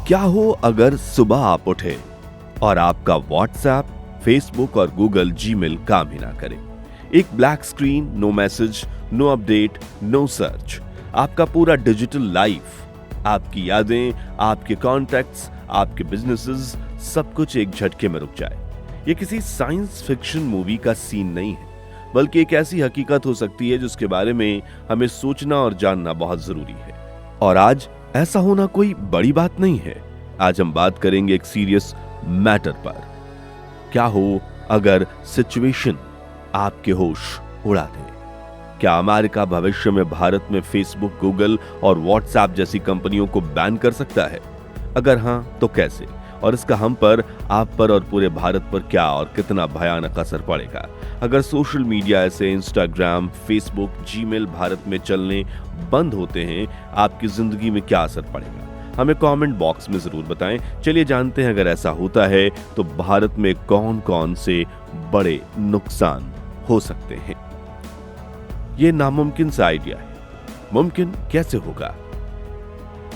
क्या हो अगर सुबह आप उठे और आपका व्हाट्सएप, फेसबुक और गूगल जीमेल काम ही ना करे। एक black screen, no message, no update, no search. आपका पूरा डिजिटल लाइफ, आपकी यादें, आपके कॉन्टैक्ट्स, आपके बिजनेसेस, सब कुछ एक झटके में रुक जाए। ये किसी साइंस फिक्शन मूवी का सीन नहीं है, बल्कि एक ऐसी हकीकत हो सकती है जिसके बारे में हमें सोचना और जानना बहुत जरूरी है। और आज ऐसा होना कोई बड़ी बात नहीं है। आज हम बात करेंगे एक सीरियस मैटर पर। क्या हो अगर सिचुएशन आपके होश उड़ा दे? क्या अमेरिका भविष्य में भारत में फेसबुक, गूगल और व्हाट्सएप जैसी कंपनियों को बैन कर सकता है? अगर हां, तो कैसे? और इसका हम पर, आप पर और पूरे भारत पर क्या और कितना भयानक असर पड़ेगा? अगर सोशल मीडिया ऐसे इंस्टाग्राम, फेसबुक, जीमेल भारत में चलने बंद होते हैं, आपकी जिंदगी में क्या असर पड़ेगा? हमें कमेंट बॉक्स में जरूर बताएं। चलिए जानते हैं, अगर ऐसा होता है तो भारत में कौन कौन से बड़े नुकसान हो सकते हैं। ये नामुमकिन सा आइडिया है, मुमकिन कैसे होगा?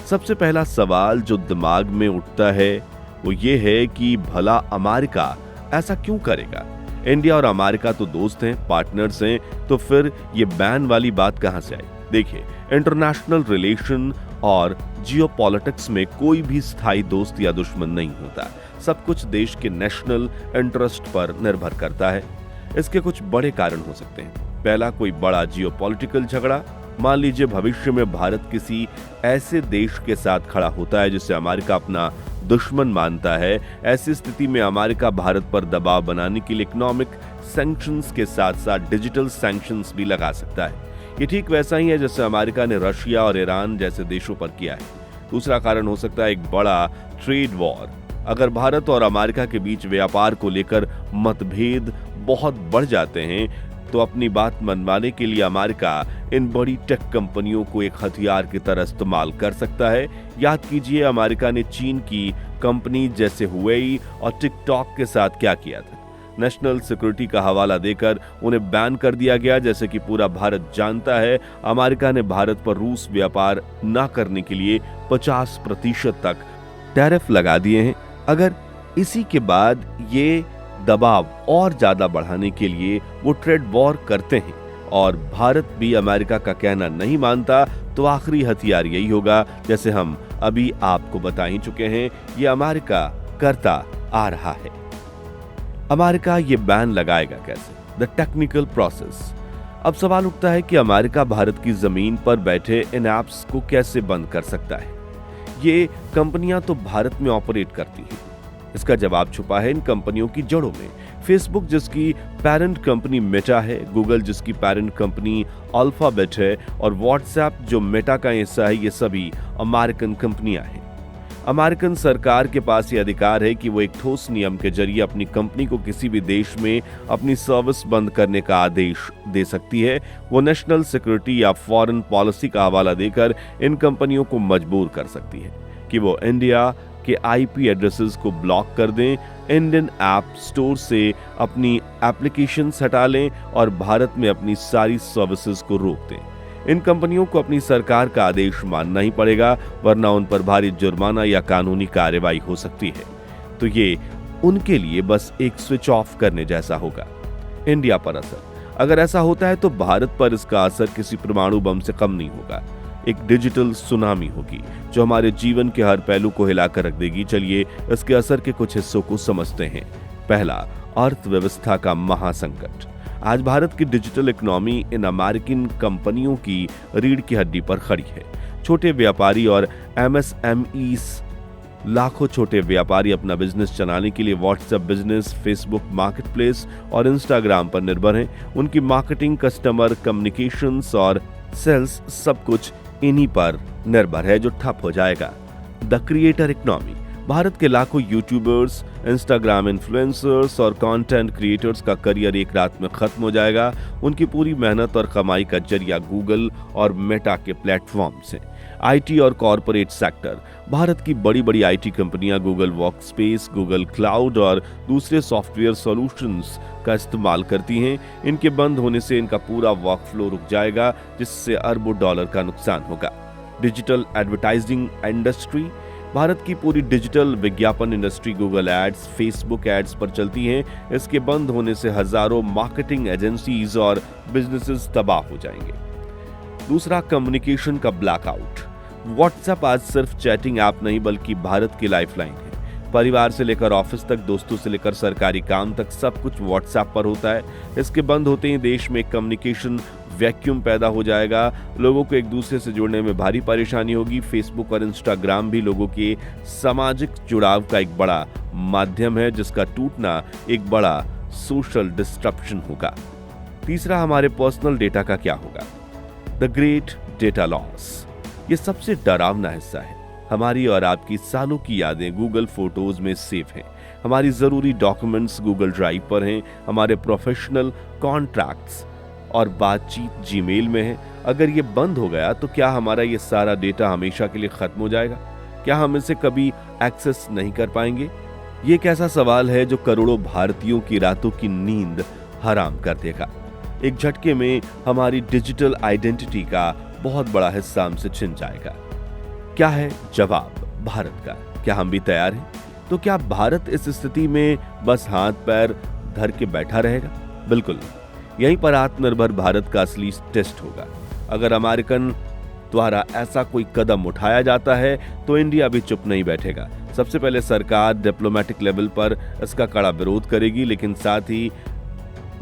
सबसे पहला सवाल जो दिमाग में उठता है वो ये है कि भला अमेरिका ऐसा क्यों करेगा? इंडिया और अमेरिका तो दोस्त हैं, पार्टनर्स हैं, तो फिर ये बैन वाली बात कहां से आई? देखिए, इंटरनेशनल रिलेशन और जियोपॉलिटिक्स में कोई भी स्थायी दोस्त या दुश्मन नहीं होता। सब कुछ देश के नेशनल इंटरेस्ट पर निर्भर करता है। इसके कुछ बड़े कारण हो सकते हैं। पहला, कोई बड़ा जियोपॉलिटिकल झगड़ा। मान लीजिए भविष्य में भारत किसी ऐसे देश के साथ खड़ा होता है जिसे अमेरिका अपना दुश्मन मानता है। ऐसी स्थिति में अमेरिका भारत पर दबाव बनाने के लिए इकोनॉमिक सैंक्शंस के साथ साथ डिजिटल सैंक्शंस भी लगा सकता है। ये ठीक वैसा ही है जैसे अमेरिका ने रशिया और ईरान जैसे देशों पर किया है। दूसरा कारण हो सकता है एक बड़ा ट्रेड वॉर। अगर भारत और अमेरिका के बीच व्यापार को लेकर मतभेद बहुत बढ़ जाते हैं तो अपनी बात मनवाने के लिए अमेरिका इन बड़ी टेक कंपनियों को एक हथियार की तरह इस्तेमाल कर सकता है। याद कीजिए, अमेरिका ने चीन की कंपनी जैसे हुवेई और टिकटॉक के साथ क्या किया था। नेशनल सिक्योरिटी का हवाला देकर उन्हें बैन कर दिया गया। जैसे कि पूरा भारत जानता है, अमेरिका ने भारत पर रूस व्यापार न करने के लिए 50% तक टैरिफ लगा दिए हैं। अगर इसी के बाद ये दबाव और ज्यादा बढ़ाने के लिए वो ट्रेड वॉर करते हैं और भारत भी अमेरिका का कहना नहीं मानता, तो आखिरी हथियार यही होगा, जैसे हम अभी आपको बता ही चुके हैं, ये अमेरिका करता आ रहा है। अमेरिका ये बैन लगाएगा कैसे? The technical process. अब सवाल उठता है कि अमेरिका भारत की जमीन पर बैठे इन ऐप्स को कैसे बंद कर सकता है? ये कंपनियां तो भारत में ऑपरेट करती हैं। इसका जवाब छुपा है इन कंपनियों की जड़ों में। फेसबुक जिसकी पेरेंट कंपनी मेटा है, गूगल जिसकी पेरेंट कंपनी अल्फाबेट है और व्हाट्सएप जो मेटा का हिस्सा है, ये सभी अमेरिकन कंपनियां हैं। अमेरिकन सरकार के पास ये अधिकार है कि वो एक ठोस नियम के जरिए अपनी कंपनी को किसी भी देश में अपनी सर्विस बंद करने का आदेश दे सकती है। वो नेशनल सिक्योरिटी या फॉरेन पॉलिसी का हवाला देकर इन कंपनियों को मजबूर कर सकती है कि वो इंडिया के आईपी एड्रेसेस को ब्लॉक कर दें, इंडियन ऐप स्टोर से अपनी एप्लीकेशंस हटा लें और भारत में अपनी सारी सर्विसेज को रोक दें। इन कंपनियों को अपनी सरकार का आदेश मानना ही पड़ेगा, वरना उन पर भारी जुर्माना या कानूनी कार्रवाई हो सकती है। तो ये उनके लिए बस एक स्विच ऑफ करने जैसा होगा। इंडिया पर असर, अगर ऐसा होता है तो भारत पर इसका असर किसी परमाणु बम से कम नहीं होगा। एक डिजिटल सुनामी होगी जो हमारे जीवन के हर पहलू को हिलाकर रख देगी। चलिए इसके असर के कुछ हिस्सों को समझते हैं। पहला, अर्थव्यवस्था का महासंकट। आज भारत की डिजिटल इकोनॉमी इन अमेरिकन कंपनियों की रीढ़ की हड्डी पर खड़ी है। छोटे व्यापारी और एमएसएमईज, लाखों छोटे व्यापारी अपना बिजनेस चलाने के लिए व्हाट्सएप बिजनेस, फेसबुक मार्केटप्लेस और इंस्टाग्राम पर निर्भर हैं। उनकी मार्केटिंग, कस्टमर कम्युनिकेशंस और सेल्स सब कुछ इन्हीं पर निर्भर है, जो ठप हो जाएगा। The creator economy. भारत के लाखों यूट्यूबर्स, इंस्टाग्राम इन्फ्लुएंसर्स और कंटेंट क्रिएटर्स का करियर एक रात में खत्म हो जाएगा। उनकी पूरी मेहनत और कमाई का जरिया गूगल और मेटा के प्लेटफॉर्म से। आईटी और कॉरपोरेट सेक्टर। भारत की बड़ी बड़ी आईटी कंपनियां गूगल वर्कस्पेस, गूगल क्लाउड और दूसरे सॉफ्टवेयर सॉल्यूशंस का इस्तेमाल करती हैं। इनके बंद होने से इनका पूरा वर्कफ्लो रुक जाएगा, जिससे अरबों डॉलर का नुकसान होगा। Digital advertising industry. भारत की पूरी डिजिटल विज्ञापन industry Google ads, Facebook ads पर चलती है। इसके बंद होने से हजारों मार्केटिंग एजेंसीज और बिजनेसेस तबाह हो जाएंगे। दूसरा, कम्युनिकेशन का ब्लैकआउट। व्हाट्सएप आज सिर्फ चैटिंग ऐप नहीं बल्कि भारत की लाइफलाइन है। परिवार से लेकर ऑफिस तक, दोस्तों से लेकर सरकारी काम तक सब कुछ व्हाट्सएप पर होता है। इसके बंद होते ही देश में कम्युनिकेशन वैक्यूम पैदा हो जाएगा। लोगों को एक दूसरे से जुड़ने में भारी परेशानी होगी। फेसबुक और इंस्टाग्राम भी लोगों के सामाजिक जुड़ाव का एक बड़ा माध्यम है, जिसका टूटना एक बड़ा सोशल डिस्ट्रप्शन होगा। तीसरा, हमारे पर्सनल डेटा का क्या होगा? The great data loss. ये सबसे डरावना हिस्सा है। हमारी और आपकी सालों की यादें गूगल फोटोज में सेव हैं। हमारी जरूरी डॉक्यूमेंट्स गूगल ड्राइव पर हैं। हमारे प्रोफेशनल कॉन्ट्रैक्ट्स और बातचीत जीमेल में है। अगर ये बंद हो गया तो क्या हमारा ये सारा डेटा हमेशा के लिए खत्म हो जाएगा? क्या हम इसे कभी एक्सेस नहीं कर पाएंगे? ये एक ऐसा सवाल है जो करोड़ों भारतीयों की रातों की नींद हराम कर देगा। एक झटके में हमारी डिजिटल आइडेंटिटी का बहुत बड़ा हिस्सा हमसे छिन जाएगा। क्या है जवाब भारत का? क्या हम भी तैयार हैं? तो क्या भारत इस स्थिति में बस हाथ पैर धर के बैठा रहेगा? बिल्कुल नहीं। यहीं पर आत्मनिर्भर भारत का असली टेस्ट होगा। अगर अमेरिकन द्वारा ऐसा कोई कदम उठाया जाता है तो इंडिया भी चुप नहीं बैठेगा। सबसे पहले सरकार डिप्लोमेटिक लेवल पर इसका कड़ा विरोध करेगी, लेकिन साथ ही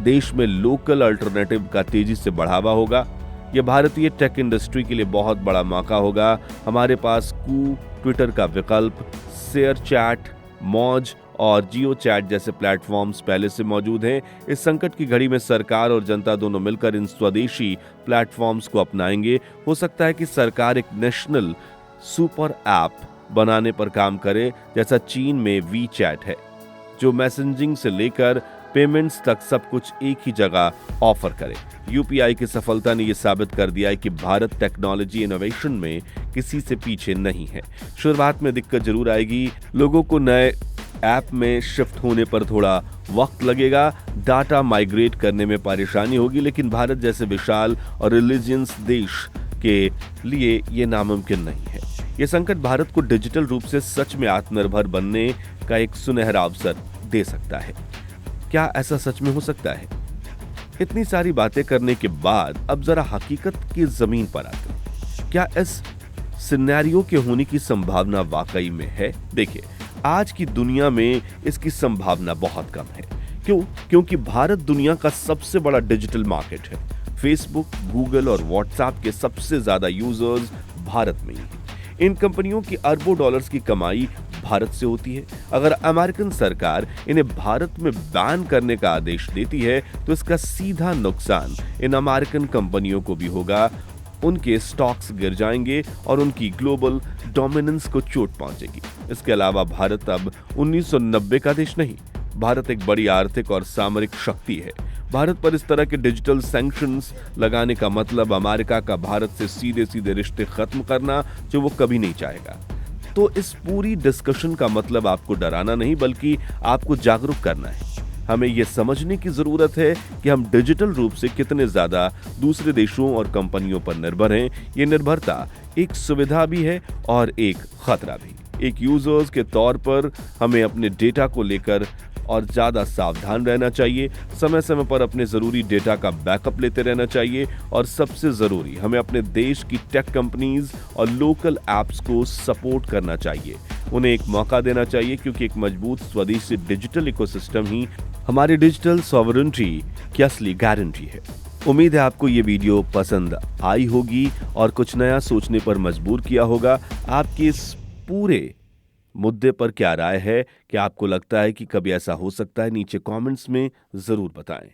देश में लोकल अल्टरनेटिव का तेजी से बढ़ावा होगा। यह भारतीय टेक इंडस्ट्री के लिए बहुत बड़ा मौका होगा। हमारे पास ट्विटर का विकल्प, शेयर चैट, मौज और जियो चैट जैसे प्लेटफॉर्म्स पहले से मौजूद हैं। इस संकट की घड़ी में सरकार और जनता दोनों मिलकर इन स्वदेशी प्लेटफॉर्म्स को अपनाएंगे। हो सकता है कि सरकार एक नेशनल सुपर ऐप बनाने पर काम करे, जैसा चीन में वी चैट है, जो मैसेजिंग से लेकर पेमेंट्स तक सब कुछ एक ही जगह ऑफर करे। यूपीआई की सफलता ने यह साबित कर दिया है कि भारत टेक्नोलॉजी इनोवेशन में किसी से पीछे नहीं है। शुरुआत में दिक्कत जरूर आएगी। लोगों को नए ऐप में शिफ्ट होने पर थोड़ा वक्त लगेगा, डाटा माइग्रेट करने में परेशानी होगी, लेकिन भारत जैसे विशाल और रिलीजियस देश के लिए ये नामुमकिन नहीं है। ये संकट भारत को डिजिटल रूप से सच में आत्मनिर्भर बनने का एक सुनहरा अवसर दे सकता है। क्या ऐसा सच में हो सकता है? इतनी सारी बातें करने के बाद अब जरा हकीकत की जमीन पर आते हैं। क्या इस सिनेरियो के होने की संभावना वाकई में है? देखिए, आज की दुनिया में इसकी संभावना बहुत कम है। क्यों? क्योंकि भारत दुनिया का सबसे बड़ा डिजिटल मार्केट है। फेसबुक, गूगल और व्हाट्सएप के सबसे ज्यादा यूजर्स भारत में ही हैं। इन कंपनियों की अरबों डॉलर्स की कमाई भारत से होती है। अगर अमेरिकन सरकार इन्हें भारत में बैन करने का आदेश देती है तो इसका सीधा नुकसान इन अमेरिकन कंपनियों को भी होगा। उनके स्टॉक्स गिर जाएंगे और उनकी ग्लोबल डोमिनेंस को चोट पहुंचेगी। इसके अलावा भारत अब 1990 का देश नहीं, भारत एक बड़ी आर्थिक और सामरिक शक्ति है। भारत पर इस तरह के डिजिटल सैंक्शंस लगाने का मतलब अमेरिका का भारत से सीधे सीधे रिश्ते खत्म करना, जो वो कभी नहीं चाहेगा। तो इस पूरी डिस्कशन का मतलब आपको डराना नहीं बल्कि आपको जागरूक करना है। हमें यह समझने की जरूरत है कि हम डिजिटल रूप से कितने ज्यादा दूसरे देशों और कंपनियों पर निर्भर हैं। ये निर्भरता एक सुविधा भी है और एक खतरा भी। एक यूजर्स के तौर पर हमें अपने डेटा को लेकर और ज्यादा सावधान रहना चाहिए। समय समय पर अपने जरूरी डेटा का बैकअप लेते रहना चाहिए और सबसे जरूरी, हमें अपने देश की टेक कंपनीज और लोकल एप्स को सपोर्ट करना चाहिए। उन्हें एक मौका देना चाहिए, क्योंकि एक मजबूत स्वदेशी डिजिटल इकोसिस्टम ही हमारी डिजिटल सॉवरेनिटी की असली गारंटी है। उम्मीद है आपको ये वीडियो पसंद आई होगी और कुछ नया सोचने पर मजबूर किया होगा। आपके इस पूरे मुद्दे पर क्या राय है? क्या आपको लगता है कि कभी ऐसा हो सकता है? नीचे कमेंट्स में जरूर बताएं।